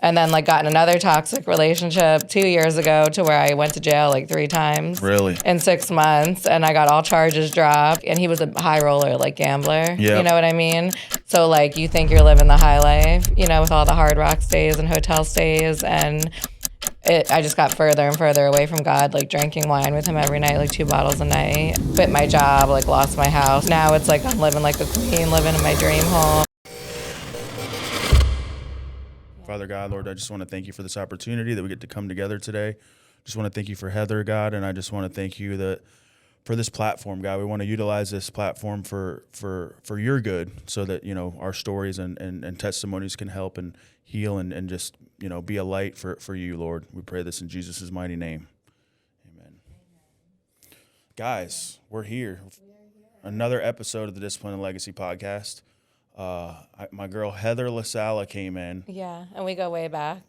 And then like got in another toxic relationship 2 years ago to where I went to jail like 3 times. Really? In 6 months. And I got all charges dropped. And he was a high roller, like gambler. Yeah. You know what I mean? So like you think you're living the high life, you know, with all the Hard Rock stays and hotel stays. And I just got further and further away from God, like drinking wine with him every night, like 2 bottles a night. Quit my job, like lost my house. Now it's like I'm living like a queen, living in my dream home. Father God, Lord, I just want to thank you for this opportunity that we get to come together today. Just want to thank you for Heather, God, and I just want to thank you that for this platform, God. We want to utilize this platform for your good, so that, you know, our stories and testimonies can help and heal and just, you know, be a light for you, Lord. We pray this in Jesus' mighty name. Amen. Guys, we're here. Another episode of the Discipline and Legacy podcast. My girl Heather Lissala came in. Yeah, and we go way back.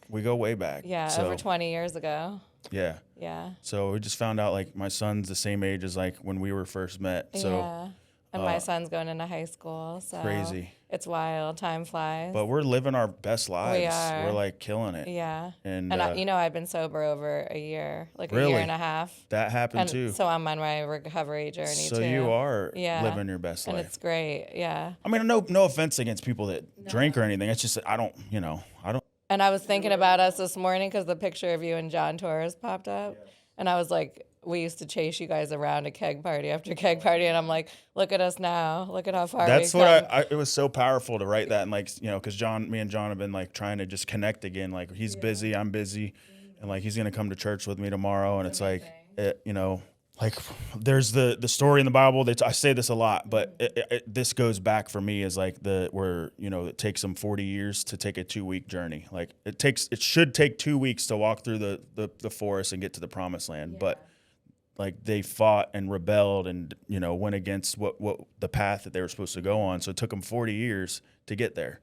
Yeah, over 20 years ago. Yeah. Yeah. So we just found out, like, my son's the same age as, like, when we were first met. So yeah. And my son's going into high school. So crazy. It's wild. Time flies. But we're living our best lives. We are. We're, like, killing it. Yeah. And you know, I've been sober over a year, like really? a year and a half. That happened too. So I'm on my recovery journey too. So you are living your best life. And it's great. Yeah. I mean, no offense against people that drink or anything. It's just I don't. And I was thinking about us this morning because the picture of you and John Torres popped up. Yes. And I was like, we used to chase you guys around a keg party after keg party. And I'm like, look at us now. Look at how far That's we've what come. it was so powerful to write that. And like, you know, because me and John have been like trying to just connect again. Like he's busy, I'm busy. And like, he's going to come to church with me tomorrow. And it's like, you know, like there's the story in the Bible that I say this a lot, but this goes back for me as like where, you know, it takes them 40 years to take a 2-week journey. Like it should take 2 weeks to walk through the forest and get to the promised land. Yeah. But like they fought and rebelled and, you know, went against what the path that they were supposed to go on. So it took them 40 years to get there.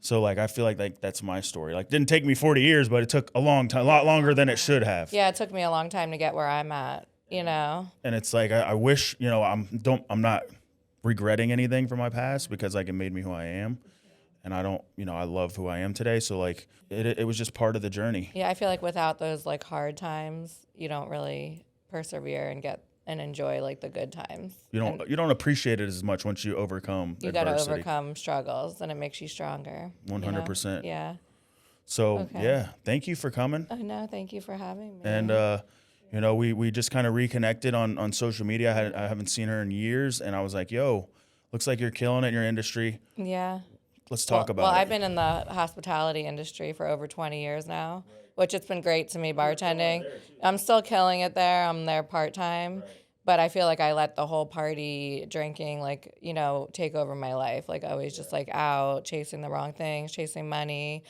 So, like, I feel like that's my story. Like, it didn't take me 40 years, but it took a long time, a lot longer than it should have. Yeah, it took me a long time to get where I'm at, you know. And it's like, I wish, you know, I'm not regretting anything from my past because, like, it made me who I am. And I don't, you know, I love who I am today. So, like, it was just part of the journey. Yeah, I feel like without those, like, hard times, you don't really persevere and enjoy like the good times. You don't appreciate it as much once you overcome adversity. You got to overcome struggles, and it makes you stronger. 100%. You know? Yeah. So yeah, thank you for coming. Oh no, thank you for having me. And you know, we just kind of reconnected on social media. I haven't seen her in years, and I was like, yo, looks like you're killing it in your industry. Yeah. Let's talk about it. Well, I've been in the hospitality industry for over 20 years now, which it's been great to me bartending. I'm still killing it there. I'm there part-time. But I feel like I let the whole party drinking, like, you know, take over my life. Like, always just, like, out, chasing the wrong things, chasing money,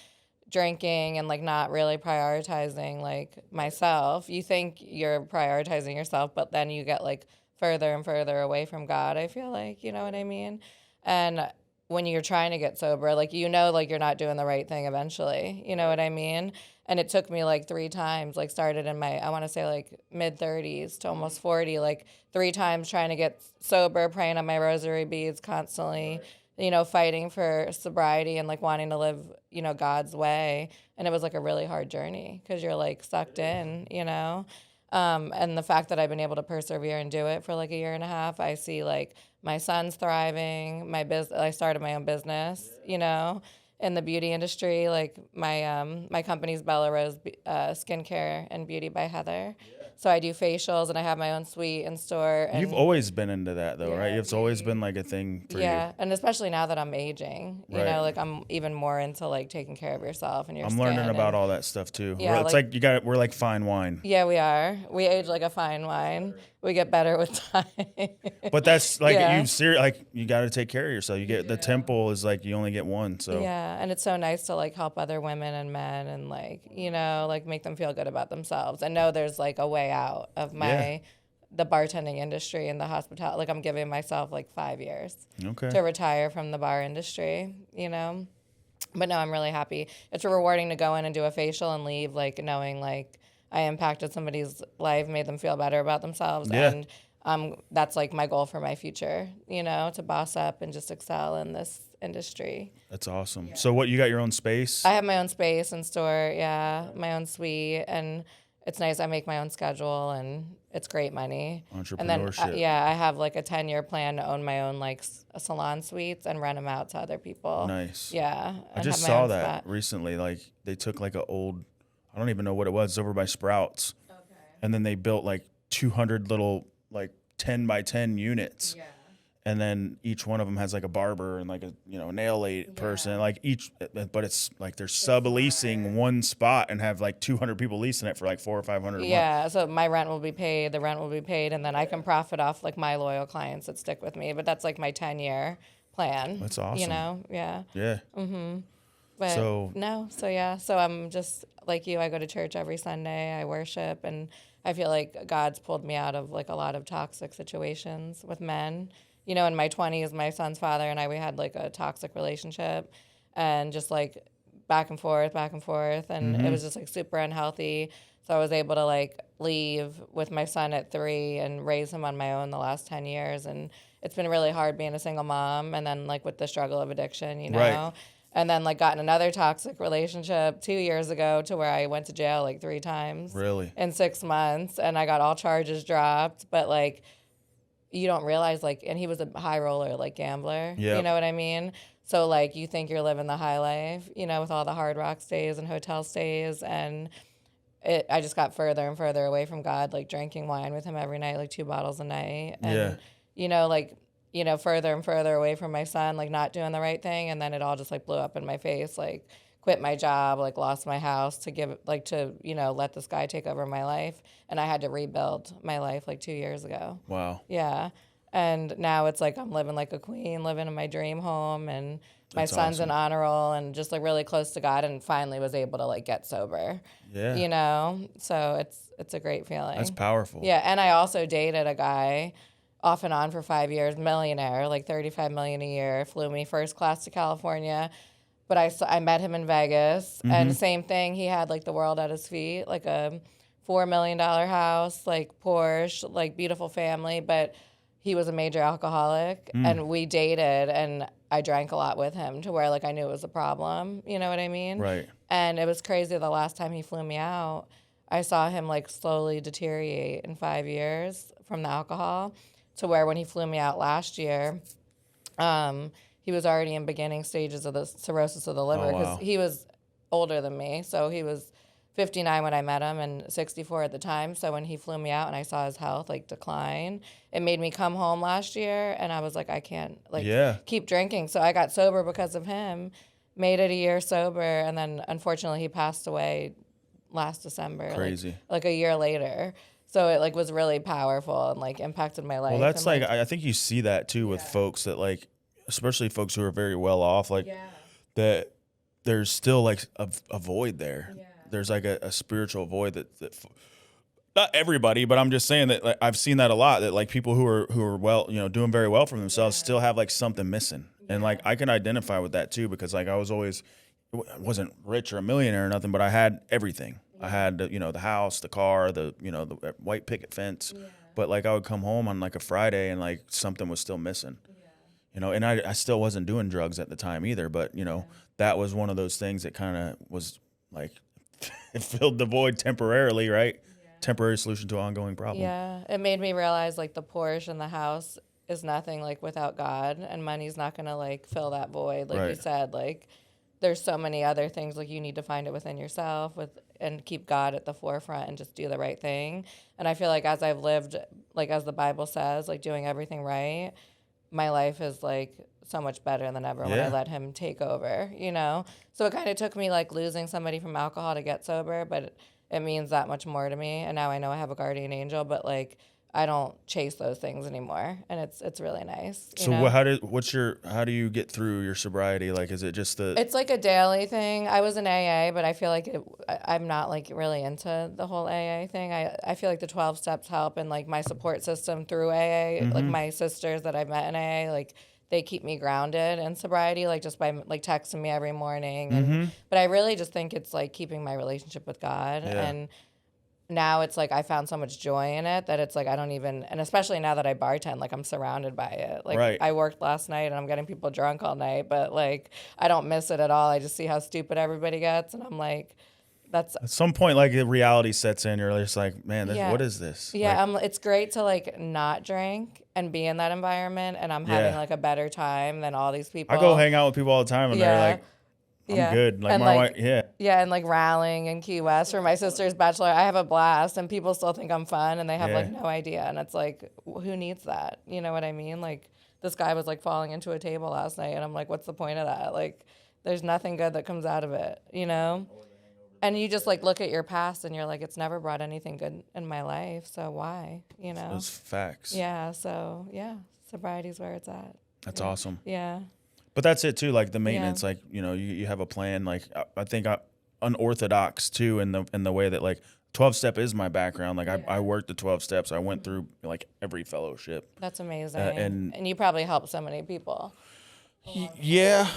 drinking, and, like, not really prioritizing, like, myself. You think you're prioritizing yourself, but then you get, like, further and further away from God, I feel like. You know what I mean? And when you're trying to get sober, like, you know, like, you're not doing the right thing eventually. You know what I mean? And it took me like 3 times, like started in my, I want to say like mid-30s to almost 40, like 3 times trying to get sober, praying on my rosary beads constantly, you know, fighting for sobriety and like wanting to live, you know, God's way. And it was like a really hard journey because you're like sucked in, you know. And the fact that I've been able to persevere and do it for like a year and a half, I see like my son's thriving, I started my own business, you know, in the beauty industry. Like my company's Belarus Skincare and Beauty by Heather. Yeah. So I do facials and I have my own suite in store. And you've always been into that though, right? It's always been like a thing for you. Yeah, and especially now that I'm aging, you know, like I'm even more into like taking care of yourself and your skin. I'm learning about all that stuff too. Yeah, it's like we're like fine wine. Yeah, we are. We age like a fine wine. We get better with time. But that's like you got to take care of yourself. You get the temple is like you only get one. So yeah, and it's so nice to like help other women and men and like, you know, like make them feel good about themselves and know there's like a way out of the bartending industry and the hospitality. Like I'm giving myself like 5 years to retire from the bar industry, you know. But no, I'm really happy. It's rewarding to go in and do a facial and leave like knowing like I impacted somebody's life, made them feel better about themselves. Yeah. And that's like my goal for my future, you know, to boss up and just excel in this industry. That's awesome. Yeah. So what, you got your own space? I have my own space and store, my own suite, and it's nice. I make my own schedule, and it's great money. Entrepreneurship. And then, I have like a 10-year plan to own my own like salon suites and rent them out to other people. Nice. Yeah. I just saw that recently. Like they took like I don't even know what it was. It's over by Sprouts. Okay. And then they built like 200 little like 10 by 10 units. Yeah. And then each one of them has like a barber and like a nail person, like but it's like they're subleasing one spot and have like 200 people leasing it for like $400 or $500. Yeah, so my rent will be paid, the rent will be paid, and then I can profit off like my loyal clients that stick with me. But that's like my 10-year plan. That's awesome. You know, yeah. Yeah. But so I'm just like you. I go to church every Sunday. I worship, and I feel like God's pulled me out of like a lot of toxic situations with men. You know, in my 20s, my son's father and we had like a toxic relationship, and just like back and forth, and it was just like super unhealthy. So I was able to like leave with my son at 3 and raise him on my own the last 10 years. And it's been really hard being a single mom, and then like with the struggle of addiction, you know. Right. And then like got in another toxic relationship 2 years ago to where I went to jail like 3 times. Really? In 6 months, and I got all charges dropped, but like you don't realize like, and he was a high roller, like gambler, you know what I mean? So like you think you're living the high life, you know, with all the Hard Rock stays and hotel stays, and I just got further and further away from God, like drinking wine with him every night, like 2 bottles a night, and further and further away from my son, like not doing the right thing, and then it all just like blew up in my face, like quit my job, like lost my house to let this guy take over my life. And I had to rebuild my life like 2 years ago. Wow. Yeah. And now it's like I'm living like a queen, living in my dream home, and my son's an honor roll, and just like really close to God, and finally was able to like get sober. Yeah. You know? So it's a great feeling. That's powerful. Yeah. And I also dated a guy off and on for 5 years, millionaire, like $35 million a year, flew me first class to California. But I met him in Vegas, and same thing. He had like the world at his feet, like a $4 million house, like Porsche, like beautiful family. But he was a major alcoholic, and we dated, and I drank a lot with him to where like I knew it was a problem. You know what I mean? Right. And it was crazy. The last time he flew me out, I saw him like slowly deteriorate in 5 years from the alcohol, to where when he flew me out last year, he was already in beginning stages of the cirrhosis of the liver, because he was older than me. So he was 59 when I met him and 64 at the time. So when he flew me out and I saw his health like decline, it made me come home last year, and I was like, I can't keep drinking. So I got sober because of him, made it a year sober, and then unfortunately he passed away last December. Crazy. Like a year later. So it like was really powerful and like impacted my life. Well, that's like I think you see that too with folks that like, especially folks who are very well off, like that there's still like a void there. Yeah. There's like a spiritual void that not everybody, but I'm just saying that like, I've seen that a lot, that like people who are well, doing very well for themselves still have like something missing. Yeah. And like I can identify with that too, because like I wasn't rich or a millionaire or nothing, but I had everything. Yeah. I had the house, the car, the white picket fence. Yeah. But like I would come home on like a Friday and like something was still missing. And I still wasn't doing drugs at the time either, but, that was one of those things that kind of was like, it filled the void temporarily, right? Yeah. Temporary solution to an ongoing problem. Yeah, it made me realize like the Porsche and the house is nothing like without God, and money's not going to like fill that void. Like you said, like there's so many other things, like you need to find it within yourself and keep God at the forefront and just do the right thing. And I feel like as I've lived, like as the Bible says, like doing everything right, my life is like so much better than ever when I let him take over, So it kind of took me like losing somebody from alcohol to get sober, but it means that much more to me. And now I know I have a guardian angel, but like I don't chase those things anymore, and it's really nice. So how do you get through your sobriety? Like, is it just It's like a daily thing. I was in AA, but I feel like I'm not like really into the whole AA thing. I feel like the 12 steps help, and like my support system through AA, like my sisters that I've met in AA, like they keep me grounded in sobriety, like just by like texting me every morning. But I really just think it's like keeping my relationship with God, now it's like I found so much joy in it that it's like I don't even, and especially now that I bartend, like I'm surrounded by it. Like Right. I worked last night and I'm getting people drunk all night, but like I don't miss it at all. I just see how stupid everybody gets, and I'm like, that's At some point, like the reality sets in. You're just like, man, what is this? Yeah, Like, it's great to like not drink and be in that environment, and I'm having like a better time than all these people. I go hang out with people all the time, and they're like, I'm good. Like and my like, wife, and like rallying in Key West for my sister's bachelor. I have a blast, and people still think I'm fun, and they have like no idea. And it's like, who needs that? You know what I mean? Like this guy was like falling into a table last night, and I'm like, what's the point of that? Like, there's nothing good that comes out of it, you know? And you just like look at your past, and you're like, it's never brought anything good in my life, so why? You know? Those facts. Yeah. So yeah, sobriety's where it's at. That's awesome. Yeah. But that's it too. Like the maintenance, like, you know, you have a plan. Like I think unorthodox too in the way that like 12-step is my background. Like I worked the 12 steps. I went through like every fellowship. That's amazing. And you probably helped so many people. Yeah,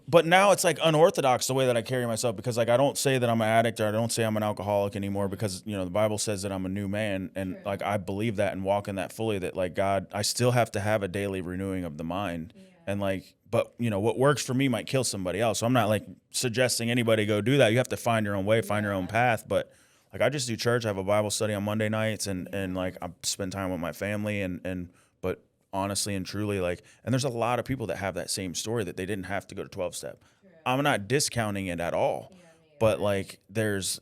but now it's like unorthodox the way that I carry myself, because like I don't say that I'm an addict, or I don't say I'm an alcoholic anymore, because you know the Bible says that I'm a new man, and like I believe that and walk in that fully, that like God, I still have to have a daily renewing of the mind. And like, but you know what works for me might kill somebody else, so I'm not like suggesting anybody go do that. You have to find your own way, find your own path. But like I just do church. I have a Bible study on Monday nights, and like I spend time with my family, and but honestly and truly, like, and there's a lot of people that have that same story, that they didn't have to go to 12-step. I'm not discounting it at all, but like there's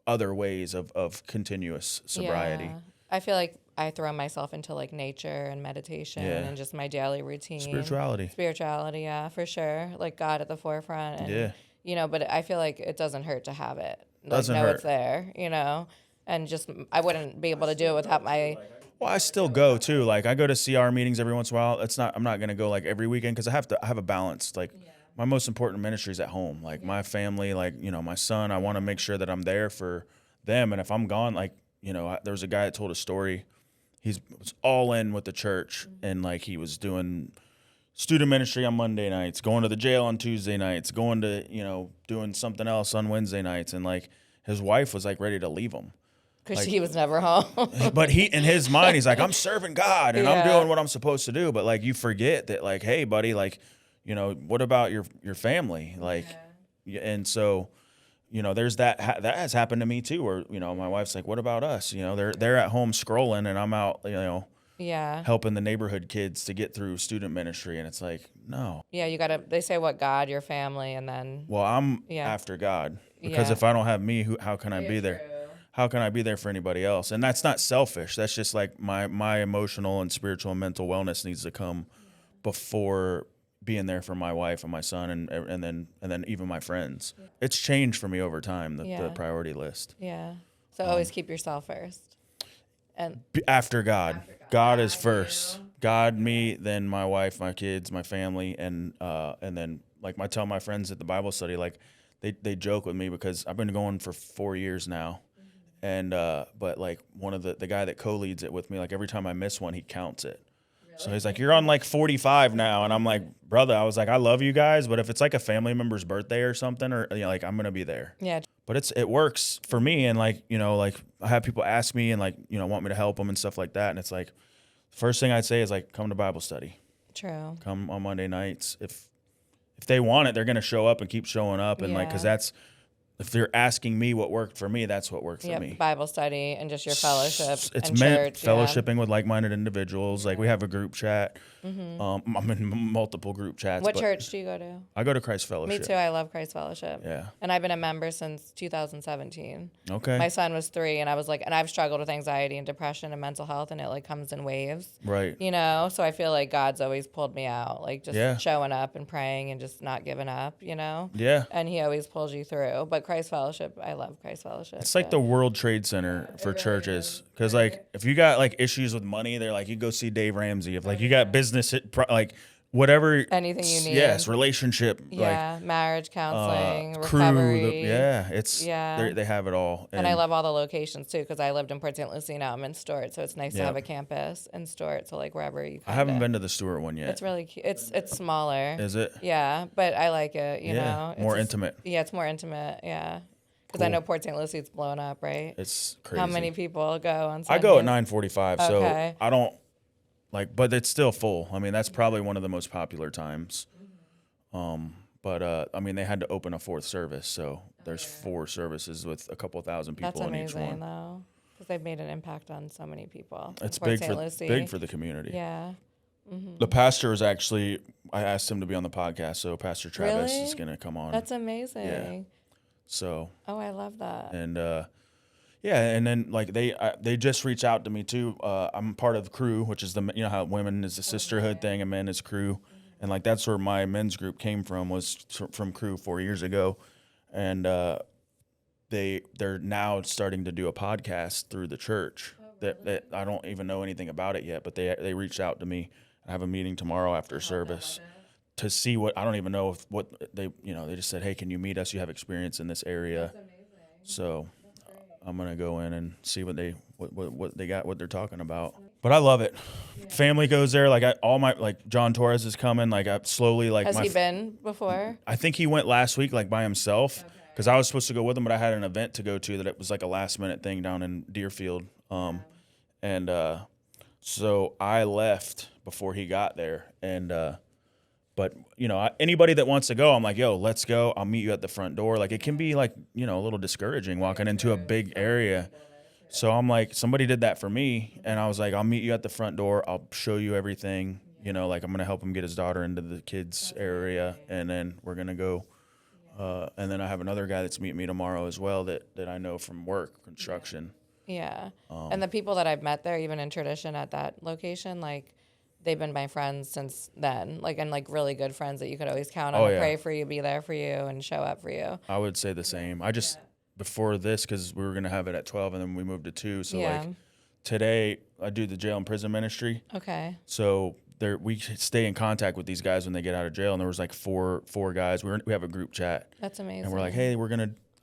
other ways of continuous sobriety. Yeah. I feel like I throw myself into like nature and meditation and just my daily routine. Spirituality, yeah, for sure. Like God at the forefront. And, you know, but I feel like it doesn't hurt to have it. Like, doesn't know hurt. It's there, you know, and just I wouldn't be able to do it without my. Well, I still go too. Like I go to CR meetings every once in a while. I'm not going to go like every weekend, because I have a balance. Like my most important ministry is at home. Like my family, like, you know, my son, I want to make sure that I'm there for them. And if I'm gone, like, you know, there was a guy that told a story. He was all in with the church, and like he was doing student ministry on Monday nights, going to the jail on Tuesday nights, going to, you know, doing something else on Wednesday nights. And like his wife was like ready to leave him. Because he was never home. But he, in his mind, he's like, I'm serving God and I'm doing what I'm supposed to do. But like, you forget that, like, hey, buddy, like, you know, what about your family? Like, and so, you know, there's that has happened to me too, where, you know, my wife's like, what about us? You know, they're at home scrolling, and I'm out, you know, helping the neighborhood kids to get through student ministry. And it's like, no. Yeah, they say what, God, your family, and then. Well, I'm after God, because if I don't have me, how can I be there? How can I be there for anybody else? And that's not selfish. That's just like my emotional and spiritual and mental wellness needs to come before being there for my wife and my son, and then even my friends. It's changed for me over time, the priority list. Yeah. So always keep yourself first. And after God. God is first. God, me, then my wife, my kids, my family, and then like I tell my friends at the Bible study, like they joke with me because I've been going for 4 years now. And but like one of the guy that co-leads it with me, like every time I miss one, he counts it. Really? So he's like, you're on like 45 now. And I'm like, brother, I was like, I love you guys, but if it's like a family member's birthday or something, or, you know, like I'm going to be there. Yeah. But it works for me. And like, you know, like I have people ask me and like, you know, want me to help them and stuff like that. And it's like, first thing I'd say is like, come to Bible study. True. Come on Monday nights. If they want it, they're going to show up and keep showing up. And like, cause that's, if they're asking me what worked for me, that's what worked for me. Bible study and just your fellowship. It's and meant church, fellowshipping with like-minded individuals. Like we have a group chat. I'm in multiple group chats. What church do you go to? I go to Christ Fellowship. Me too. I love Christ Fellowship. Yeah. And I've been a member since 2017. Okay. My son was 3, and I was like, and I've struggled with anxiety and depression and mental health, and it like comes in waves. Right. You know, so I feel like God's always pulled me out, like just showing up and praying and just not giving up, you know? Yeah. And he always pulls you through. But Christ Fellowship, I love Christ Fellowship. It's like the World Trade Center for churches. Because like if you got like issues with money, they're like, you go see Dave Ramsey. If like you got business, like whatever. Anything you need. Yes, relationship. Yeah, like, marriage counseling, recovery. Crew. They have it all. And I love all the locations too, because I lived in Port St. Lucie, now I'm in Stuart, so it's nice to have a campus in Stuart. So like wherever you. I haven't been to the Stuart one yet. It's really cute. It's smaller. Is it? Yeah, but I like it. You know, more intimate. Yeah, it's more intimate. Yeah. Because I know Port St. Lucie's blown up, right? It's crazy. How many people go on Sundays? I go at 9:45, so Okay. I don't but it's still full. I mean, that's probably one of the most popular times. But I mean, they had to open a fourth service, so there's 4 services with a couple thousand people in each one. That's amazing, though, because they've made an impact on so many people. It's Port big St. for Lucie. big for the community. Yeah. The pastor is actually, I asked him to be on the podcast, so Pastor Travis Really? is going to come on. That's amazing. Yeah. So. Oh, I love that. And yeah, and then like they just reached out to me too. I'm part of the crew, which is how women is a sisterhood thing and men is crew, and like that's where my men's group came from, was from crew 4 years ago, and they're now starting to do a podcast through the church. That I don't even know anything about it yet, but they reached out to me. I have a meeting tomorrow after service to see what, I don't even know what they just said, hey, can you meet us? You have experience in this area. So I'm gonna go in and see what they got, what they're talking about. But I love it. Family goes there. Like John Torres is coming. Like I slowly like. Has he been before? I think he went last week, like by himself, because I was supposed to go with him, but I had an event to go to that it was like a last minute thing down in Deerfield. So I left before he got there, and but anybody that wants to go, I'm like, yo, let's go. I'll meet you at the front door. Like it can be like a little discouraging walking into a big area. So I'm like, somebody did that for me, and I was like, I'll meet you at the front door. I'll show you everything. Like I'm gonna help him get his daughter into the kids area, and then we're gonna go. And then I have another guy that's meeting me tomorrow as well that I know from work, construction. Yeah. And the people that I've met there, even in tradition at that location, like they've been my friends since then, and really good friends that you could always count on to pray for you, be there for you, and show up for you. I would say the same. I just, before this, because we were going to have it at 12 and then we moved to 2. So like today I do the jail and prison ministry. Okay. So we stay in contact with these guys when they get out of jail. And there was like four guys. We have a group chat. That's amazing. And we're like, hey,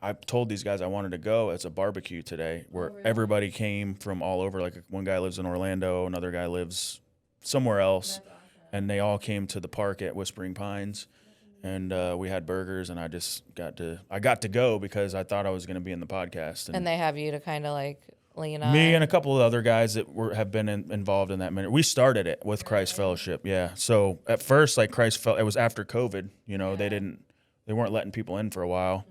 I told these guys I wanted to go. It's a barbecue today where everybody came from all over. Like one guy lives in Orlando, another guy lives somewhere else. Awesome. And they all came to the park at Whispering Pines. And we had burgers, and I got to go because I thought I was going to be in the podcast. And they have you to kind of like lean on. Me and a couple of other guys that have been involved in that minute. We started it with Christ Fellowship, yeah. So at first, like it was after COVID. They weren't letting people in for a while.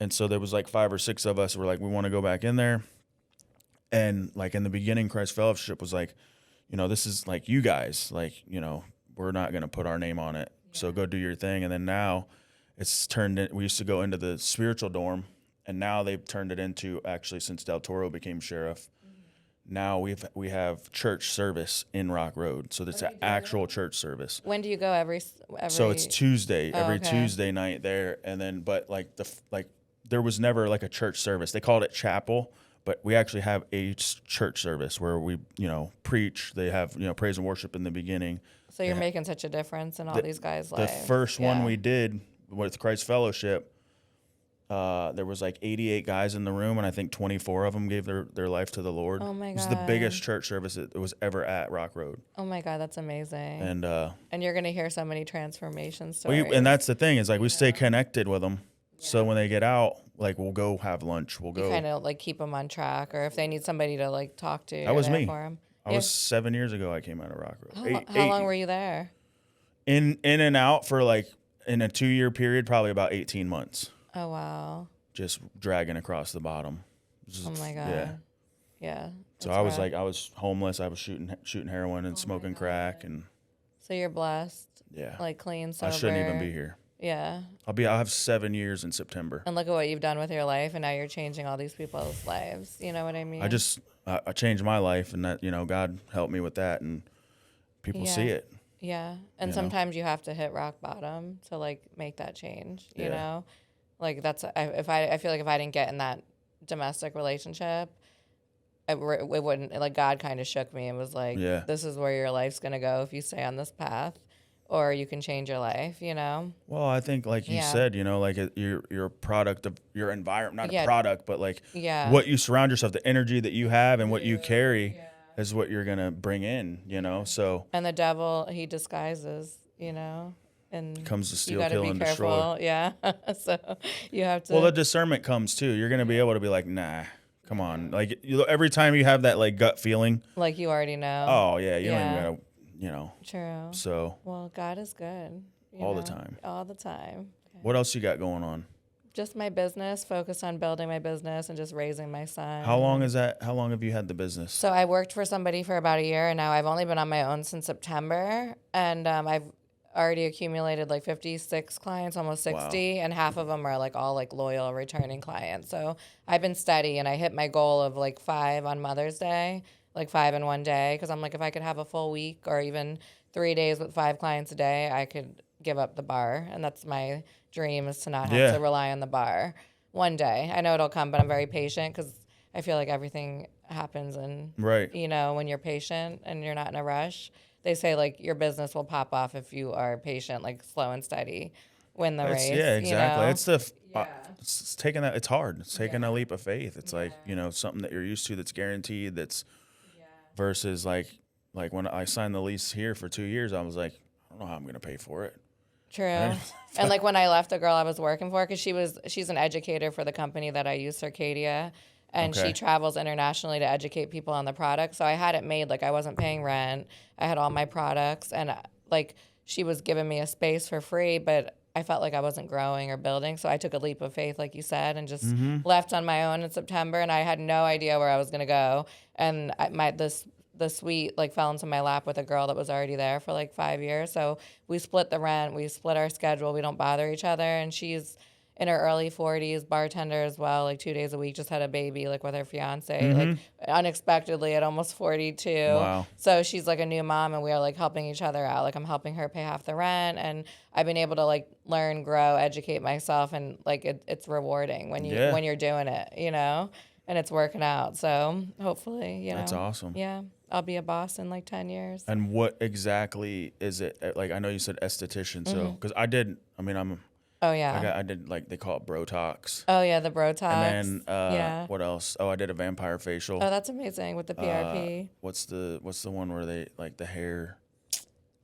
And so there was like 5 or 6 of us who were like, we want to go back in there. And like in the beginning, Christ Fellowship was like, this is like you guys, like, we're not going to put our name on it. So go do your thing. And then now it's turned in, we used to go into the spiritual dorm, and now they've turned it into, actually since Del Toro became sheriff, now we have church service in Rock Road. So that's an actual church service. When do you go every So it's Tuesday, Tuesday night there. And then, but there was never like a church service. They called it chapel, but we actually have a church service where we, preach. They have, praise and worship in the beginning. So you're making such a difference in all these guys' lives. The first one we did with Christ Fellowship, there was like 88 guys in the room, and I think 24 of them gave their life to the Lord. Oh, my God. It was the biggest church service that was ever at Rock Road. Oh, my God, that's amazing. And you're going to hear so many transformation stories. And that's the thing, is like we stay connected with them. Yeah. So when they get out, like we'll go have lunch. We'll go. You kind of like keep them on track, or if they need somebody to like talk to. That was me. For them. I was 7 years ago. I came out of Rock Road. How long were you there? In and out for like in a 2-year period, probably about 18 months. Oh wow! Just dragging across the bottom. Oh my God! Yeah. So I was like, I was homeless. I was shooting heroin and smoking crack, and. So you're blessed. Yeah. Like clean, sober. I shouldn't even be here. Yeah. I'll have 7 years in September. And look at what you've done with your life, and now you're changing all these people's lives. You know what I mean? I changed my life, and that, God helped me with that, and people see it. Yeah. And sometimes you have to hit rock bottom to like make that change, you know? Like that's, I feel like if I didn't get in that domestic relationship, it wouldn't, like God kind of shook me and was like, this is where your life's going to go if you stay on this path. Or you can change your life, Well, I think, like you said, like you're a product of your environment, not a product, but like what you surround yourself, the energy that you have and what you carry is what you're going to bring in, so. And the devil, he disguises, and comes to steal, you got to kill, be and careful. destroy. Yeah. So you have to. Well, the discernment comes too. You're gonna be able to be like, nah, come on. Like every time you have that like gut feeling, like you already know. oh yeah, you don't even Yeah. gotta, you know. True. So Well, God is good. all the time. All the time. What else you got going on? Just my business, focused on building my business and just raising my son. How long is that? How long have you had the business? So I worked for somebody for about a year, and now I've only been on my own since September, and I've already accumulated like 56 clients, almost 60, and half of them are like all like loyal returning clients. So I've been steady, and I hit my goal of like 5 on Mother's Day, like 5 in one day, because I'm like, if I could have a full week or even 3 days with 5 clients a day, I could give up the bar, and that's my dream, is to not have to rely on the bar one day. I know it'll come, but I'm very patient because I feel like everything happens and you know, when you're patient and you're not in a rush. They say like your business will pop off if you are patient, like slow and steady, win the race. Yeah, exactly. You know? It's it's taking that. It's hard. It's taking a leap of faith. It's like, you know, something that you're used to that's guaranteed. That's versus like when I signed the lease here for 2 years, I was like, I don't know how I'm gonna pay for it. True. And like when I left the girl I was working for, because she's an educator for the company that I use, Circadia, and she travels internationally to educate people on the product. So I had it made, like I wasn't paying rent. I had all my products, and like she was giving me a space for free, but I felt like I wasn't growing or building. So I took a leap of faith, like you said, and just left on my own in September, and I had no idea where I was going to go. And the suite like fell into my lap with a girl that was already there for like 5 years. So we split the rent, we split our schedule, we don't bother each other. And she's in her early 40s, bartender as well, like 2 days a week, just had a baby like with her fiance, like unexpectedly at almost 42. Wow. So she's like a new mom, and we are like helping each other out. Like I'm helping her pay half the rent, and I've been able to like learn, grow, educate myself, and like it's rewarding when you're doing it, you know, and it's working out. So hopefully, you know. That's awesome. Yeah. I'll be a boss in like 10 years. And what exactly is it? Like, I know you said esthetician, so because I did like they call it Botox. Oh yeah, the Botox. And then what else? Oh, I did a vampire facial. Oh, that's amazing with the PRP. What's the one where they like the hair?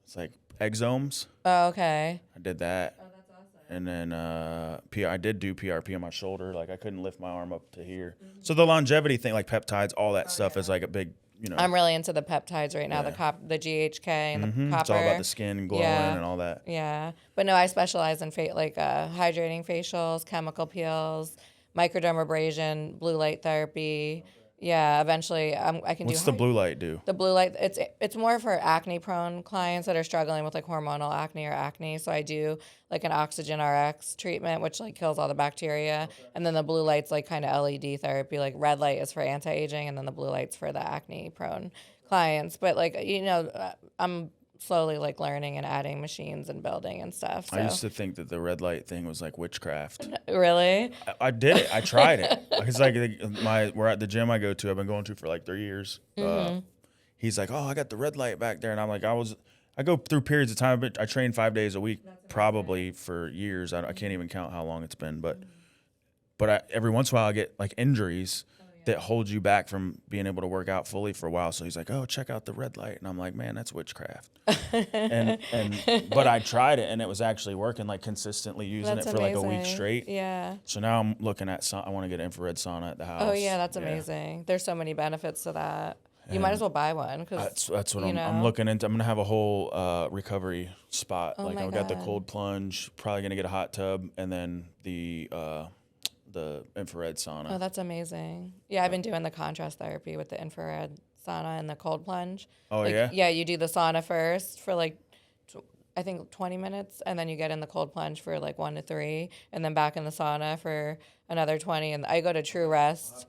It's like exomes. Oh, okay. I did that. Oh, that's awesome. And then I did do PRP on my shoulder. Like I couldn't lift my arm up to here. So the longevity thing, like peptides, all that stuff is like a big. You know, I'm really into the peptides right now, the GHK and the copper. It's all about the skin glowing and all that. Yeah. But no, I specialize in hydrating facials, chemical peels, microdermabrasion, blue light therapy. Yeah, eventually I can do. What's the blue light do? The blue light, it's more for acne-prone clients that are struggling with like hormonal acne or acne. So I do like an oxygen RX treatment, which like kills all the bacteria, and then the blue light's like kind of LED therapy. Like red light is for anti-aging, and then the blue light's for the acne-prone clients. But like I'm slowly like learning and adding machines and building and stuff. So. I used to think that the red light thing was like witchcraft. Really? I did it. I tried it. It's like we're at the gym I go to. I've been going to for like 3 years. He's like, oh, I got the red light back there, and I'm like, I go through periods of time. But I train 5 days a week, probably for years. I can't even count how long it's been. But every once in a while I get like injuries that hold you back from being able to work out fully for a while. So he's like, oh, check out the red light. And I'm like, man, that's witchcraft. But I tried it, and it was actually working, like consistently using it for like a week straight. Yeah. So now I'm looking at, I want to get infrared sauna at the house. Oh yeah, that's amazing. There's so many benefits to that. You might as well buy one. Cause that's what I'm looking into. I'm going to have a whole recovery spot. Oh like I've got the cold plunge, probably going to get a hot tub, and then the infrared sauna. Oh, that's amazing. Yeah, I've been doing the contrast therapy with the infrared sauna and the cold plunge. Oh, yeah? Yeah, you do the sauna first for like, I think 20 minutes, and then you get in the cold plunge for like 1 to 3, and then back in the sauna for another 20. And I go to True Rest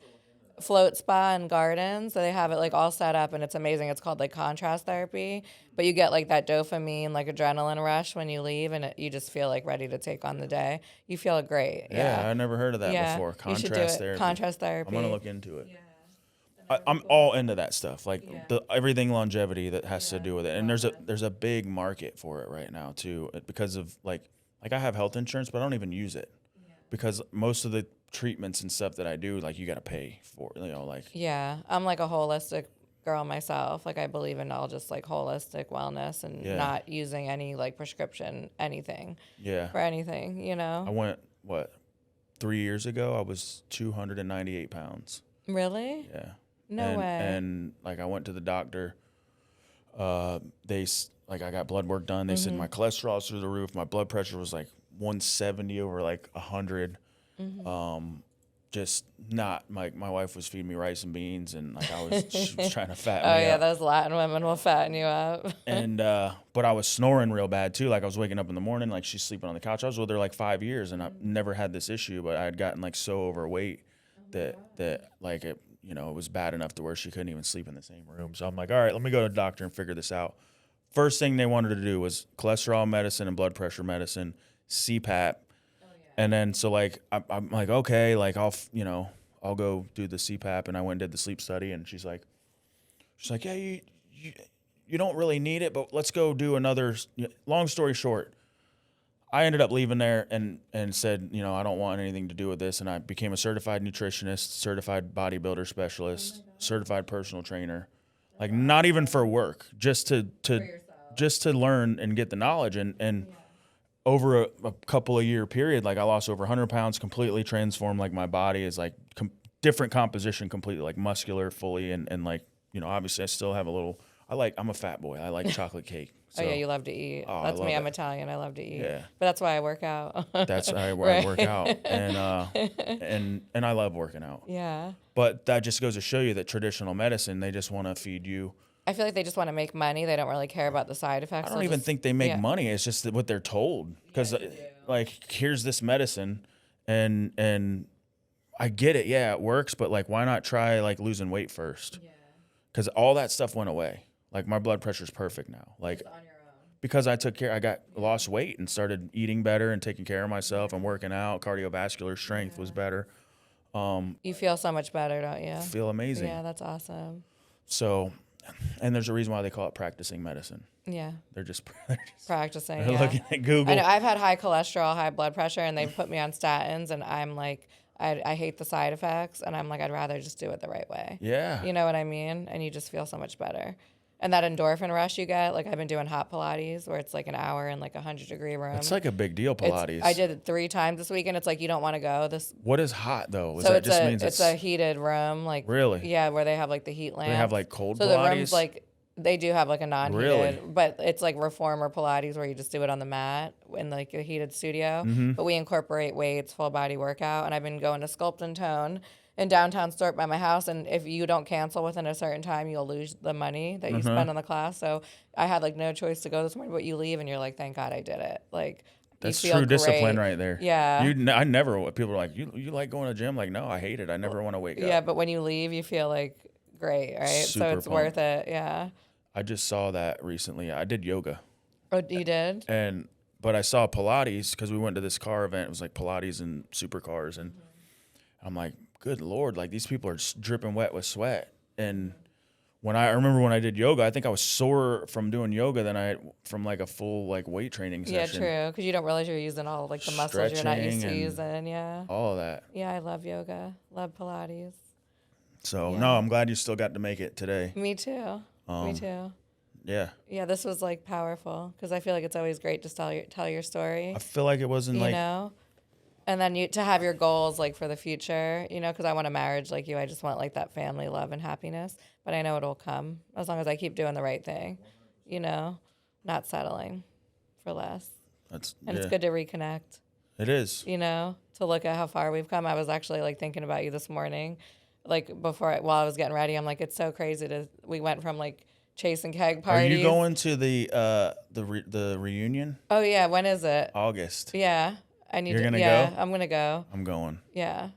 Float Spa and Gardens, so they have it like all set up, and it's amazing. It's called like contrast therapy, but you get like that dopamine, like adrenaline rush when you leave, and you just feel like ready to take on the day. You feel great. Yeah, I never heard of that before. Contrast therapy. Contrast therapy. I'm gonna look into it. Yeah. I'm all into that stuff, like everything longevity that has to do with it, and there's a big market for it right now too, because of like I have health insurance, but I don't even use it because most of the treatments and stuff that I do, like you got to pay for, like. Yeah, I'm like a holistic girl myself. Like, I believe in all just like holistic wellness and not using any like prescription anything for anything, you know? I went, 3 years ago, I was 298 pounds. Really? Yeah. No way. And like I went to the doctor. I got blood work done. They said my cholesterol's through the roof. My blood pressure was like 170 over like 100. Just not like my wife was feeding me rice and beans, and like she was trying to fatten me up. Those Latin women will fatten you up. And but I was snoring real bad too. Like I was waking up in the morning, like she's sleeping on the couch. I was with her like 5 years, and I've never had this issue, but I had gotten like so overweight that like it, you know, it was bad enough to where she couldn't even sleep in the same room. So I'm like, all right, let me go to the doctor and figure this out. First thing they wanted to do was cholesterol medicine and blood pressure medicine, CPAP. And then, so like, I'm like, okay, like I'll go do the CPAP. And I went and did the sleep study, and she's like, yeah, you don't really need it, but let's go do another. Long story short, I ended up leaving there and said, you know, I don't want anything to do with this. And I became a certified nutritionist, certified bodybuilder specialist, certified personal trainer, like not even for work, just to learn and get the knowledge. And over a couple of year period, like I lost over 100 pounds, completely transformed. Like my body is like different composition, completely like muscular fully. And like, you know, obviously I still have a little, I'm a fat boy. I like chocolate cake. So, you love to eat. That's me. I'm Italian. I love to eat. Yeah. But that's why I work out. That's why I work out. And I love working out. Yeah. But that just goes to show you that traditional medicine, they just want to feed you. I feel like they just want to make money. They don't really care about the side effects. I don't even think they make money. It's just what they're told. Because, like, here's this medicine, and I get it. Yeah, it works. But, like, why not try, like, losing weight first? Yeah. Because all that stuff went away. Like, my blood pressure's perfect now. Like, on your own. Because I lost weight and started eating better and taking care of myself and working out. Cardiovascular strength was better. You feel so much better, don't you? Feel amazing. Yeah, that's awesome. So... And there's a reason why they call it practicing medicine. Yeah. They're just practicing. They're looking at Google. I know, I've had high cholesterol, high blood pressure, and they've put me on statins, and I'm like, I hate the side effects, and I'm like, I'd rather just do it the right way. Yeah. You know what I mean? And you just feel so much better. And that endorphin rush you get, like I've been doing hot Pilates where it's like an hour in like a 100-degree room. It's like a big deal, Pilates. I did it 3 times this week, and it's like you don't want to go. What is hot though? It's a heated room, like really? Yeah, where they have like the heat lamp. They have like cold Pilates. So the room's like they do have like a non-heated, really? But it's like reformer Pilates where you just do it on the mat in like a heated studio. Mm-hmm. But we incorporate weights, full body workout, and I've been going to Sculpt and Tone in downtown Stuart by my house, and if you don't cancel within a certain time, you'll lose the money that you spend on the class. So I had like no choice to go this morning, but you leave and you're like, thank God I did it. Like that's you feel true great. Discipline right there. Yeah. I never. People are like, you like going to the gym? Like, no, I hate it. I never want to wake up. Yeah, but when you leave, you feel like great, right? Super so it's pumped. worth it. Yeah. I just saw that recently. I did yoga. Oh, you did? But I saw Pilates because we went to this car event. It was like Pilates and supercars, and I'm like, good Lord, like these people are just dripping wet with sweat. And I remember when I did yoga, I think I was sore from doing yoga than from like a full like weight training session. Yeah, true. Because you don't realize you're using all like the muscles you're not used to using. Yeah. All of that. Yeah, I love yoga. Love Pilates. So no, I'm glad you still got to make it today. Me too. Me too. Yeah. Yeah, this was like powerful because I feel like it's always great to tell your story. I feel like it wasn't you know. And then to have your goals like for the future, you know, because I want a marriage like you. I just want like that family love and happiness. But I know it'll come as long as I keep doing the right thing, you know, not settling for less. It's good to reconnect. It is. You know, to look at how far we've come. I was actually like thinking about you this morning, like while I was getting ready. I'm like, it's so crazy we went from like chasing keg parties. Are you going to the reunion? Oh yeah, when is it? August. Yeah. You're gonna go? go? I'm going to go. I'm going. Yeah.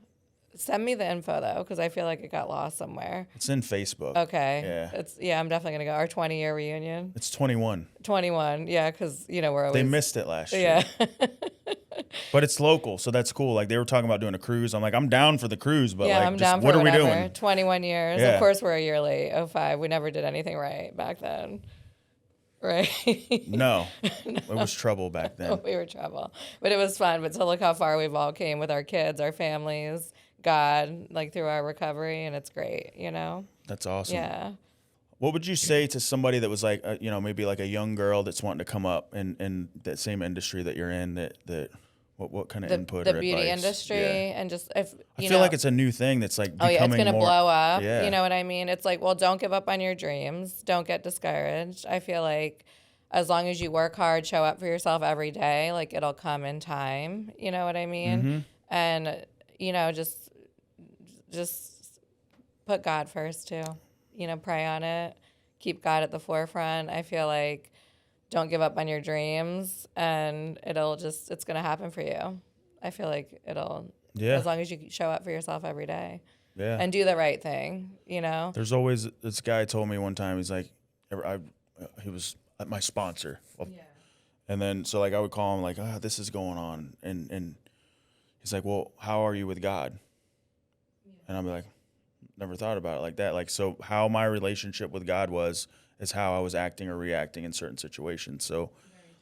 Send me the info, though, because I feel like it got lost somewhere. It's in Facebook. Okay. Yeah. I'm definitely going to go. Our 20-year reunion. It's 21. 21, yeah, because, you know, we're always... They missed it last year. Yeah. But it's local, so that's cool. Like, they were talking about doing a cruise. I'm like, I'm down for the cruise, but, I'm down for what are we doing? 21 years. Yeah. Of course, we're a year late. 05. We never did anything right back then. Right? No. It was trouble back then. We were trouble. But it was fun. But to look how far we've all came with our kids, our families, God, like through our recovery, and it's great, you know? That's awesome. Yeah. What would you say to somebody that was like, you know, maybe like a young girl that's wanting to come up in that same industry that you're in? What kind of input The or beauty advice? industry, Yeah. and just if I you feel know, like it's a new thing that's like oh yeah, it's becoming gonna more. blow up. Yeah. You know what I mean? It's like, well, don't give up on your dreams. Don't get discouraged. I feel like as long as you work hard, show up for yourself every day, like it'll come in time. You know what I mean? Mm-hmm. And you know, just put God first too. You know, pray on it. Keep God at the forefront. I feel like don't give up on your dreams, and it's gonna happen for you. I feel like Yeah. as long as you show up for yourself every day Yeah. and do the right thing, you know? There's always this guy told me one time. He's like, he was my sponsor. Yeah. And then so like I would call him like, this is going on, and he's like, well, how are you with God? Yeah. And I'll be like, never thought about it like that. Like, so how my relationship with God is how I was acting or reacting in certain situations. So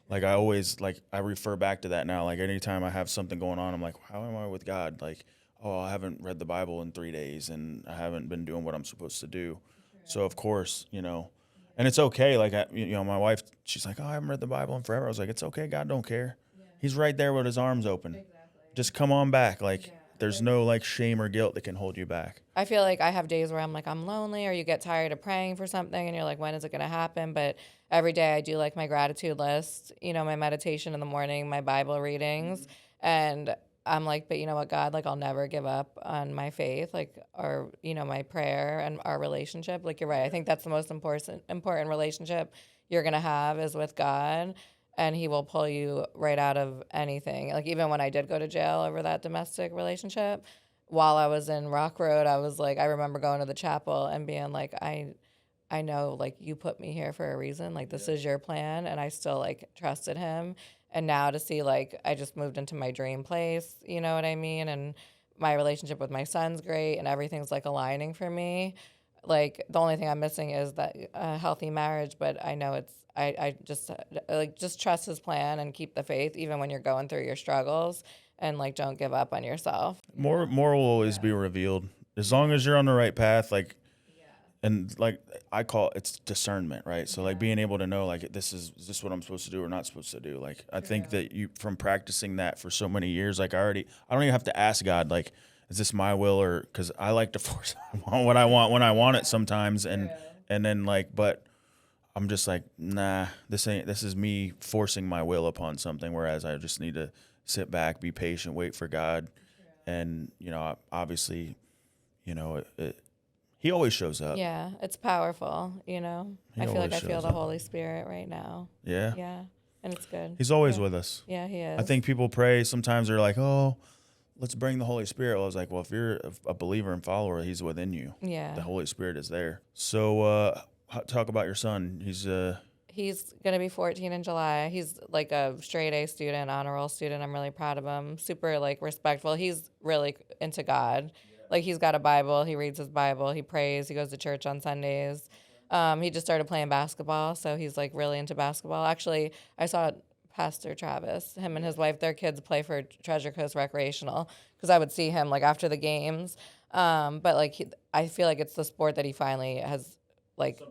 like I always like I refer back to that now. Like anytime I have something going on, I'm like, how am I with God? Like, oh, I haven't read the Bible in 3 days and I haven't been doing what I'm supposed to do. So of course, you know, and it's okay. Like you know, my wife, she's like, oh, I haven't read the Bible in forever. I was like, it's okay. God don't care. He's right there with his arms open. Exactly. Just come on back. Like there's no like shame or guilt that can hold you back. I feel like I have days where I'm like, I'm lonely, or you get tired of praying for something and you're like, when is it going to happen? But every day I do like my gratitude list, you know, my meditation in the morning, my Bible readings. And I'm like, but you know what, God, like I'll never give up on my faith, like, or, you know, my prayer and our relationship. Like you're right. I think that's the most important relationship you're going to have is with God. And he will pull you right out of anything. Like even when I did go to jail over that domestic relationship, while I was in Rock Road, I was like, I remember going to the chapel and being like, I know like you put me here for a reason. Like this is your plan. And I still like trusted him. And now to see like I just moved into my dream place, you know what I mean? And my relationship with my son's great and everything's like aligning for me. Like the only thing I'm missing is that healthy marriage, but I know I just trust his plan and keep the faith even when you're going through your struggles, and like don't give up on yourself. More will always be revealed as long as you're on the right path. Like, and like I call it's discernment, right? So like being able to know like is this what I'm supposed to do or not supposed to do? Like I think that you from practicing that for so many years, like I don't even have to ask God like, is this my will, or because I like to force what I want when I want it sometimes, and then like, but I'm just like, nah, this is me forcing my will upon something, whereas I just need to sit back, be patient, wait for God, and you know, obviously, you know, he always shows up. Yeah, it's powerful. You know, I feel like I feel the Holy Spirit right now. Yeah, yeah, and it's good. He's always with us. Yeah, he is. I think people pray sometimes they're like, oh, let's bring the Holy Spirit. Well, I was like, well, if you're a believer and follower, he's within you. Yeah, the Holy Spirit is there. So talk about your son. He's going to be 14 in July. He's like a straight A student, honor roll student. I'm really proud of him. Super like respectful. He's really into God. Like he's got a Bible. He reads his Bible. He prays. He goes to church on Sundays. He just started playing basketball, so he's like really into basketball. Actually, I saw Pastor Travis, him and his wife, their kids play for Treasure Coast Recreational, because I would see him like after the games. But like I feel like it's the sport that he finally has like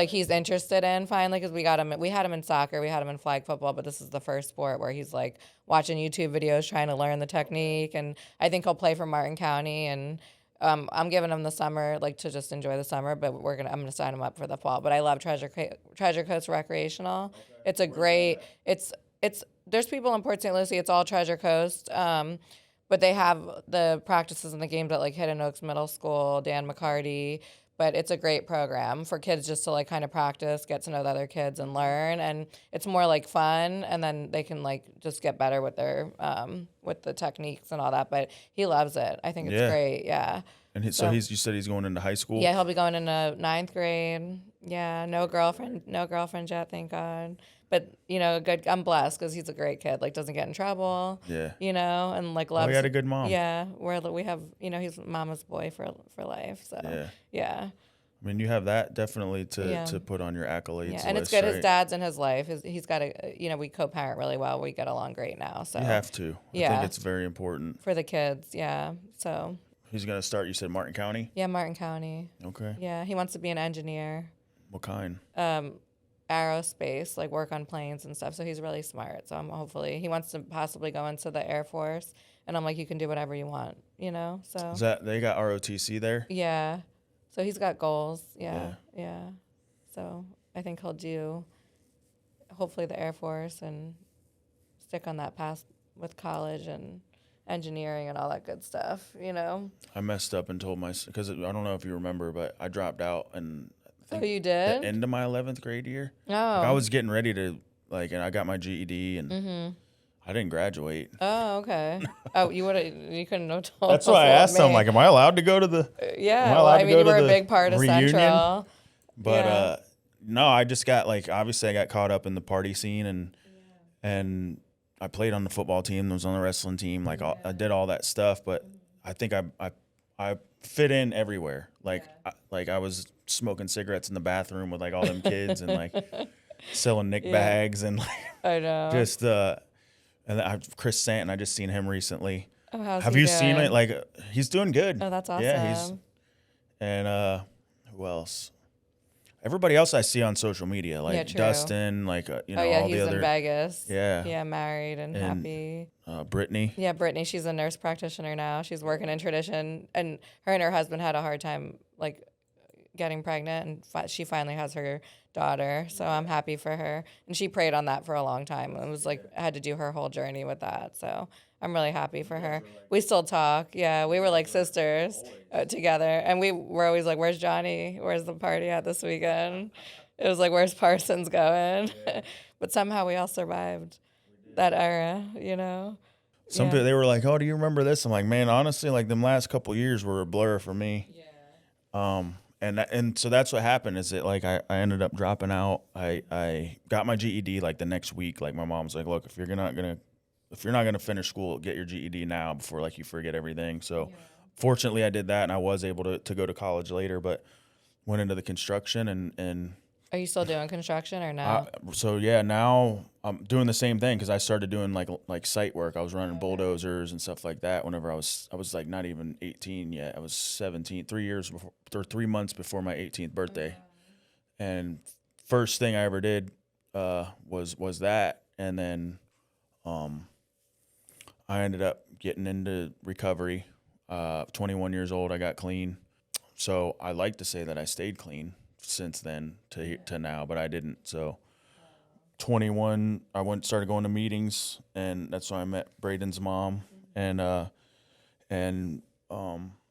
he's interested in finally, because we had him in soccer, we had him in flag football, but this is the first sport where he's like watching YouTube videos trying to learn the technique, and I think he'll play for Martin County, and I'm giving him the summer like to just enjoy the summer, but I'm gonna sign him up for the fall. But I love Treasure Coast Recreational. Okay. It's a great it's there's people in Port St. Lucie, it's all Treasure Coast. But they have the practices and the games at like Hidden Oaks Middle School, Dan McCarty. But it's a great program for kids just to like kind of practice, get to know the other kids and learn. And it's more like fun, and then they can like just get better with their with the techniques and all that. But he loves it. I think it's great. Yeah. And you said he's going into high school? Yeah, he'll be going into 9th grade. Yeah, no girlfriend yet, thank God. But you know, I'm blessed because he's a great kid. Like doesn't get in trouble. Yeah. You know, and like loves. He had a good mom. Yeah, we have, you know, he's mama's boy for life. So yeah. I mean, you have that definitely to put on your accolades. Yeah, and it's good. Right? His dad's in his life. He's got we co-parent really well. We get along great now. So you have to. I think it's very important for the kids. Yeah. So he's gonna start. You said Martin County. Yeah, Martin County. Okay. Yeah, he wants to be an engineer. What kind? Aerospace, like work on planes and stuff. So he's really smart. So hopefully he wants to possibly go into the Air Force. And I'm like, you can do whatever you want, you know? So Is that they got ROTC there? yeah. So he's got goals. Yeah. So I think he'll do hopefully the Air Force and stick on that path with college and engineering and all that good stuff, you know? I messed up and told because I don't know if you remember, but I dropped out and Oh, you did? the end of my 11th grade year. Oh. Like I was getting ready to and I got my GED and I didn't graduate. Oh, okay. Oh, you couldn't have told. That's why I asked him, like, am I allowed to go to the? Yeah, well, I mean, you were a big part of reunion? Central. But no, I just got obviously I got caught up in the party scene and I played on the football team, was on the wrestling team, I did all that stuff, but I think I fit in everywhere. I was smoking cigarettes in the bathroom with all them kids and selling Nick bags and I know. just and Chris Santon, I just seen him recently. Oh, how's Have he you doing? seen it? He's doing good. Oh, that's awesome. Yeah, and who else? Everybody else I see on social media, true. Dustin, oh, yeah, all he's the other. in Vegas. Yeah. Yeah, married and happy. Brittany. Yeah, Brittany, she's a nurse practitioner now. She's working in tradition, and her husband had a hard time getting pregnant, and she finally has her daughter. So I'm happy for her. And she prayed on that for a long time. It was had to do her whole journey with that. So I'm really happy for her. We still talk. Yeah, we were like sisters together, and we were always like, "Where's Jonnie? Where's the party at this weekend?" It was like, "Where's Parsons going?" But somehow we all survived that era, you know. Some people, they were like, "Oh, do you remember this?" I'm like, "Man, honestly, them last couple years were a blur for me." Yeah. And so that's what happened. Is that I ended up dropping out. I got my GED the next week. My mom's like, "Look, if you're not gonna finish school, get your GED now before you forget everything." So, fortunately, I did that, and I was able to go to college later. But went into the construction and. Are you still doing construction or no? Now I'm doing the same thing because I started doing like site work. I was running bulldozers and stuff like that. Whenever I was not even 18 yet. I was 17. 3 months before my 18th birthday, and first thing I ever did was that, and then I ended up getting into recovery. 21 years old, I got clean. So I like to say that I stayed clean since then to now, but I didn't. So 21, I started going to meetings, and that's when I met Braden's mom, and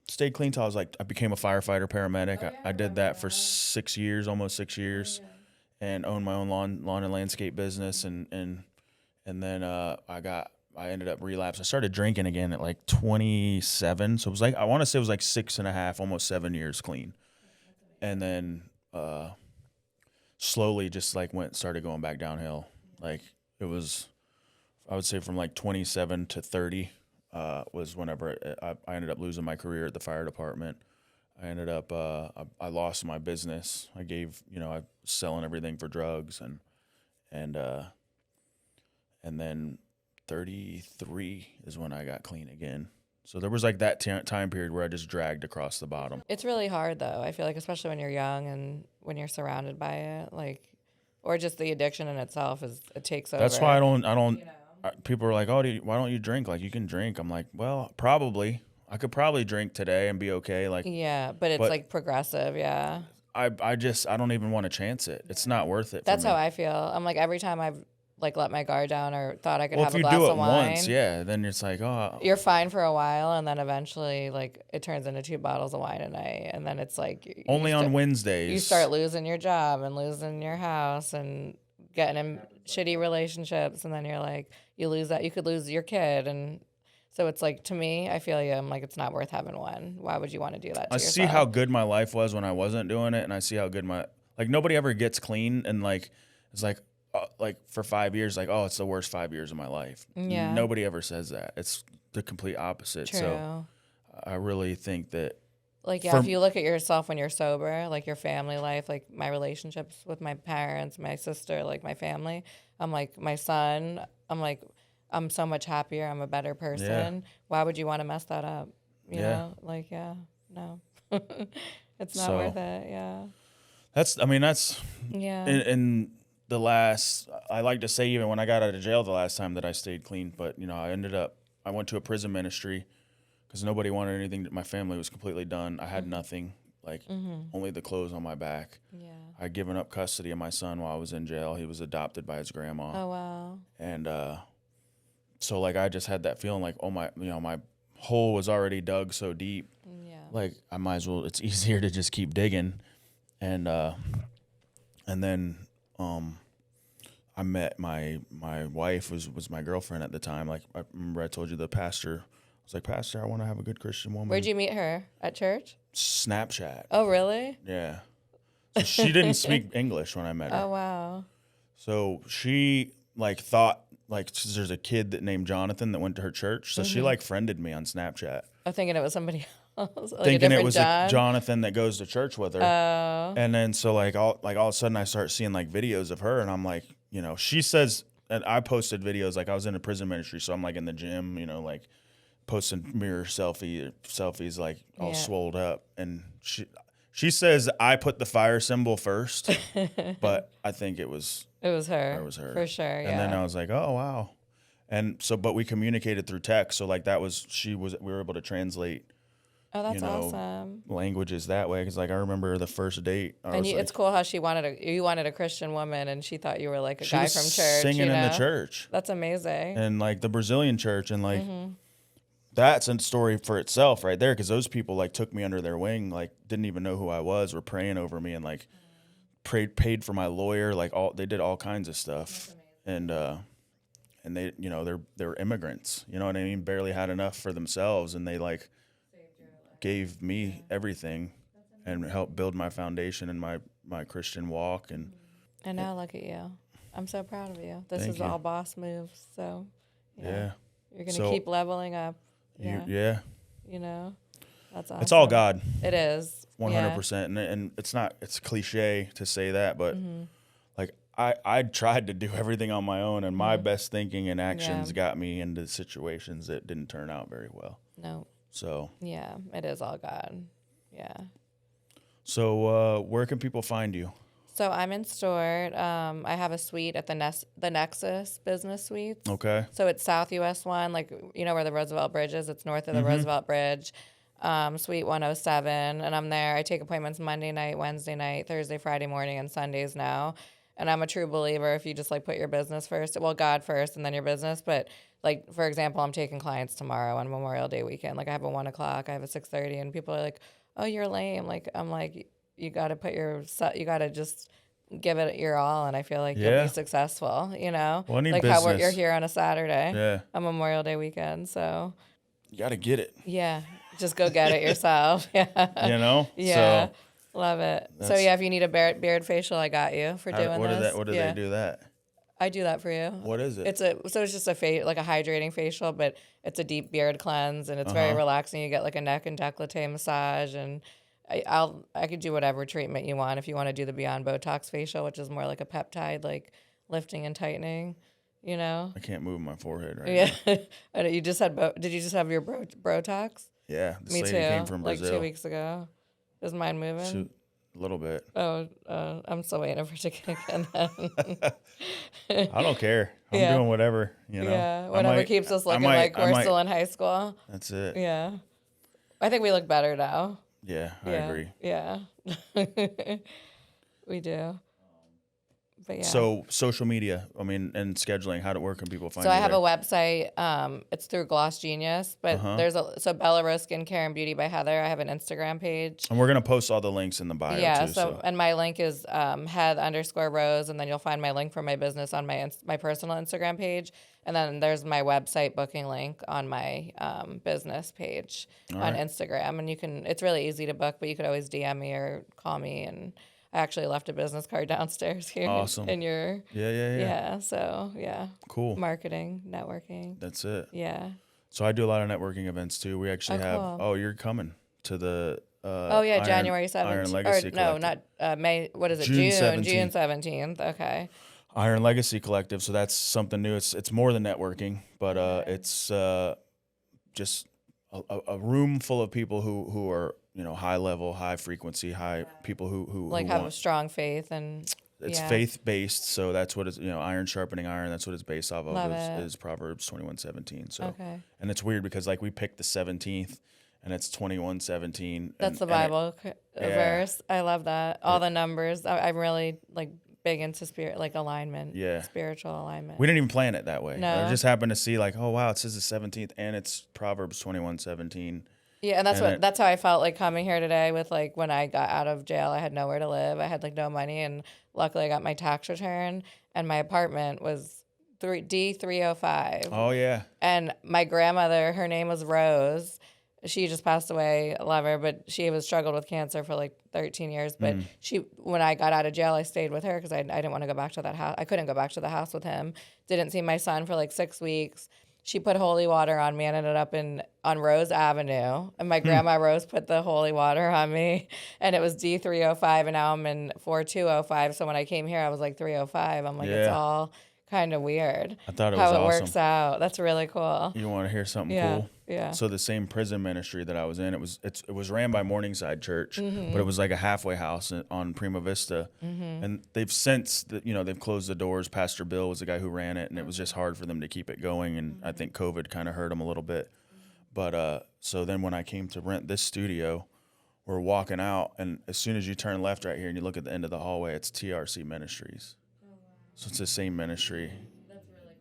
stayed clean till I became a firefighter paramedic. I did that for 6 years, almost 6 years, and owned my own lawn and landscape business, and then I ended up relapsing. I started drinking again at 27, so it was I want to say it was 6.5, almost 7 years clean, and then slowly just started going back downhill. It was, I would say, from 27 to 30 was whenever I ended up losing my career at the fire department. I ended up I lost my business. I was selling everything for drugs, and then 33 is when I got clean again. So there was that time period where I just dragged across the bottom. It's really hard though. I feel especially when you're young and when you're surrounded by it, or just the addiction in itself it takes over. That's why I don't. People are like, "Oh, why don't you drink? You can drink." I'm like, "Well, probably. I could probably drink today and be okay." Yeah, but it's progressive. Yeah. I don't even want to chance it. It's not worth it. That's for me. how I feel. I'm every time I've let my guard down or thought I could have a glass of wine. If you do it of wine, once, yeah, then it's you're fine for a while, and then eventually it turns into 2 bottles of wine a night, and then it's only on Wednesdays. You start losing your job and losing your house and getting in shitty relationships, and then you're you lose that. You could lose your kid, and so it's to me, I feel you. I'm it's not worth having one. Why would you want to do that to yourself? I see how good my life was when I wasn't doing it, and I see how good nobody ever gets clean, and it's for 5 years, oh, it's the worst 5 years of my life. Yeah. Nobody ever says that. It's the complete opposite. True. So I really think that. If you look at yourself when you're sober, your family life, my relationships with my parents, my sister, my family, I'm my son, I'm so much happier. I'm a better person. Yeah. Why would you want to mess that up? You know? No. It's not worth it. Yeah. That's Yeah. in the last, I like to say even when I got out of jail the last time that I stayed clean, but I went to a prison ministry because nobody wanted anything. My family was completely done. I had nothing, like only the clothes on my back. Yeah. I'd given up custody of my son while I was in jail. He was adopted by his grandma. Oh, wow. And so like I just had that feeling like, oh my hole was already dug so deep. Yeah. Like I might as well, it's easier to just keep digging. And then I met my wife was my girlfriend at the time. Like I remember I told you the pastor, I was like, Pastor, I want to have a good Christian woman. Where'd you meet her? At church? Snapchat. Oh, really? Yeah. So she didn't speak English when I met her. Oh, wow. So she like thought like there's a kid that named Jonathan that went to her church. So she like friended me on Snapchat. I'm thinking it was somebody else. Like Thinking it was John. Jonathan that goes to church with her. Oh. And then so like all of a sudden I start seeing like videos of her and I'm like, she says, and I posted videos, like I was in a prison ministry. So I'm like in the gym, like posting mirror selfies, like all swolled up. And she says I put the fire symbol first, but I think it was her. It was her. For sure, yeah. And then I was like, oh, wow. And so, but we communicated through text. So like we were able to translate, Oh, that's awesome. languages that way. Cause like I remember the first date. It's cool how you wanted a Christian woman and she thought you were like a guy from church. Singing in the church. That's amazing. And like the Brazilian church and like, that's a story for itself right there. Cause those people like took me under their wing, like didn't even know who I was, were praying over me and like paid for my lawyer. Like they did all kinds of stuff. And they, they're immigrants, you know what I mean? Barely had enough for themselves. And they like gave me everything and helped build my foundation and my Christian walk. And now look at you. I'm so proud of you. This is you. all boss moves. So yeah. You're going to keep leveling up. Yeah. That's awesome. It's all God. It is. 100%. And it's cliche to say that, but like I tried to do everything on my own and my best thinking and actions got me into situations that didn't turn out very well. No. So. Yeah, it is all God. Yeah. So where can people find you? So I'm in Stuart. I have a suite at the Nexus Business Suites. Okay. So it's South US 1, like, where the Roosevelt Bridge is. It's north of the Roosevelt Bridge, Suite 107. And I'm there. I take appointments Monday night, Wednesday night, Thursday, Friday morning, and Sundays now. And I'm a true believer if you just, like, put your business first. Well, God first and then your business. But, like, for example, I'm taking clients tomorrow on Memorial Day weekend. Like, I have a 1 o'clock. I have a 6:30. And people are like, oh, you're lame. Like, I'm like, you got to just give it your all, and I feel like you'll be successful, Well, like business. How you're here on a Saturday, a Memorial Day weekend, so. You got to get it. Yeah, just go get it yourself. Yeah. Yeah, so love it. So, if you need a beard facial, I got you for doing this. What do they do that? I do that for you. What is it? It's just a like a hydrating facial, but it's a deep beard cleanse, and it's very relaxing. You get like a neck and décolleté massage, and I could do whatever treatment you want. If you want to do the Beyond Botox facial, which is more like a peptide, like lifting and tightening, I can't move my forehead right now. Yeah. You just had did you just have your Botox? Yeah. Me too. Came from Brazil. Like 2 weeks ago. Is mine moving? Shoot, a little bit. Oh, I'm still waiting for it to kick in then. I don't care. I'm doing whatever, Yeah, whatever keeps us looking like we're still in high school. That's it. Yeah. I think we look better now. Yeah, I agree. Yeah. We do. But yeah. So social media, and scheduling, where can people find you? So I have a website. It's through Gloss Genius, but there's Belarus Skincare Beauty by Heather. I have an Instagram page. And we're going to post all the links in the bio too. So and my link is Heath_Rose, and then you'll find my link for my business on my personal Instagram page. And then there's my website booking link on my business page on Instagram. And it's really easy to book, but you could always DM me or call me. And I actually left a business card downstairs here. Awesome. In your Yeah. So cool. Marketing, networking. That's it. Yeah. So I do a lot of networking events too. We actually have. Cool. Oh, you're coming to the. January 17th. Iron Legacy Collective. Not May. What is it? June 17th. June 17th. Okay. Iron Legacy Collective. So that's something new. It's more than networking, but it's just a room full of people who are high level, high frequency, high people who Like who have a want. strong faith and It's yeah. faith based, so that's what it's, iron sharpening iron. That's what it's based off of. Love it. Is Proverbs 21:17. So, Okay. and it's weird because like we picked the 17th, and it's 21:17. That's the and Bible verse. I love that. All the numbers. I'm really like big into spirit, like alignment. Yeah. Spiritual alignment. We didn't even plan it that way. No. I just happened to see like, oh wow, it says the 17th, and it's Proverbs 21:17. Yeah, and that's how I felt like coming here today with like when I got out of jail, I had nowhere to live. I had like no money, and luckily I got my tax return, and my apartment was D305. Oh yeah. And my grandmother, her name was Rose. She just passed away, I love her, but she was struggled with cancer for like 13 years. But when I got out of jail, I stayed with her because I didn't want to go back to that house. I couldn't go back to the house with him. Didn't see my son for like 6 weeks. She put holy water on me and ended up on Rose Avenue. And my grandma Rose put the holy water on me. And it was D305, and now I'm in 4205. So when I came here, I was like 305. I'm like, it's all kind of weird. I thought it was how it awesome. works out. That's really cool. You want to hear something cool? Yeah. So the same prison ministry that I was in, it was ran by Morningside Church, but it was like a halfway house on Prima Vista, and they've since they've closed the doors. Pastor Bill was the guy who ran it, and it was just hard for them to keep it going, and I think COVID kind of hurt them a little bit. But so then when I came to rent this studio, we're walking out, and as soon as you turn left right here and you look at the end of the hallway, it's TRC Ministries. So it's the same ministry.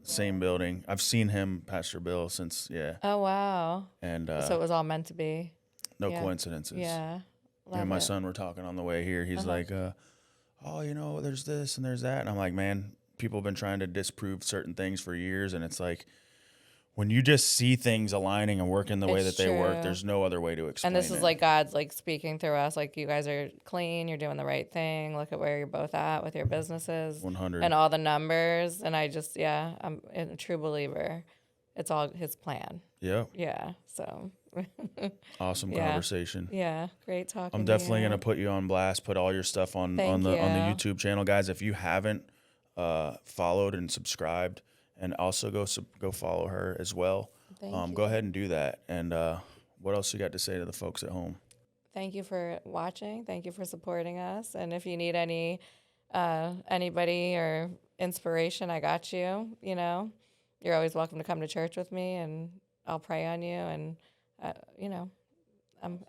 Same building. I've seen him, Pastor Bill, since Oh wow. And so it was all meant to be. No coincidences. Yeah. Me and my son were talking on the way here. He's like, oh, there's this and there's that, and I'm like, man, people have been trying to disprove certain things for years, and it's like when you just see things aligning and working the way that they work, there's no other way to explain it. And this is like God's like speaking through us, like you guys are clean, you're doing the right thing. Look at where you're both at with your businesses. 100. And all the numbers. And I just, I'm a true believer. It's all his plan. Yeah. Yeah. So. Awesome conversation. Yeah. Great talking. I'm definitely going to put you on blast, put all your stuff on the YouTube channel. Guys, if you haven't followed and subscribed, and also go follow her as well. Go ahead and do that. And what else you got to say to the folks at home? Thank you for watching. Thank you for supporting us. And if you need anybody or inspiration, I got you. You're always welcome to come to church with me, and I'll pray on you. And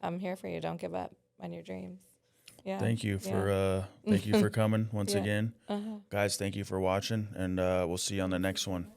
I'm here for you. Don't give up on your dreams. Yeah. Thank you for coming once again. Guys, thank you for watching, and we'll see you on the next one.